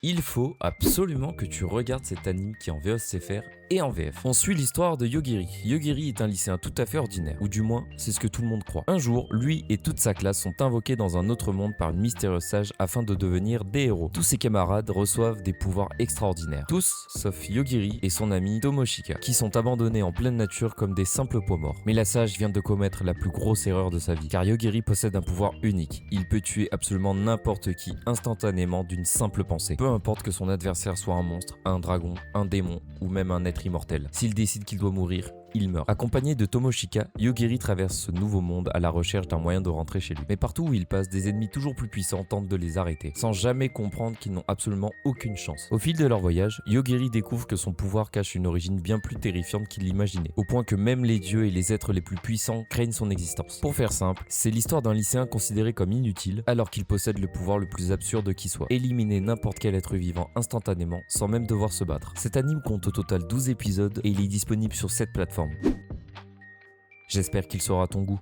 Il faut absolument que tu regardes cet anime qui est en VOSTFR et en VF. On suit l'histoire de Yogiri. Yogiri est un lycéen tout à fait ordinaire, ou du moins, c'est ce que tout le monde croit. Un jour, lui et toute sa classe sont invoqués dans un autre monde par une mystérieuse sage afin de devenir des héros. Tous ses camarades reçoivent des pouvoirs extraordinaires. Tous, sauf Yogiri et son ami Tomoshika, qui sont abandonnés en pleine nature comme des simples poids morts. Mais la sage vient de commettre la plus grosse erreur de sa vie, car Yogiri possède un pouvoir unique. Il peut tuer absolument n'importe qui instantanément d'une simple pensée. Peu importe que son adversaire soit un monstre, un dragon, un démon ou même un être immortel. S'il décide qu'il doit mourir, il meurt. Accompagné de Tomoshika, Yogiri traverse ce nouveau monde à la recherche d'un moyen de rentrer chez lui. Mais partout où il passe, des ennemis toujours plus puissants tentent de les arrêter, sans jamais comprendre qu'ils n'ont absolument aucune chance. Au fil de leur voyage, Yogiri découvre que son pouvoir cache une origine bien plus terrifiante qu'il l'imaginait, au point que même les dieux et les êtres les plus puissants craignent son existence. Pour faire simple, c'est l'histoire d'un lycéen considéré comme inutile alors qu'il possède le pouvoir le plus absurde qui soit, éliminer n'importe quel être vivant instantanément sans même devoir se battre. Cet anime compte au total 12 épisodes et il est disponible sur cette plateforme. J'espère qu'il sera à ton goût.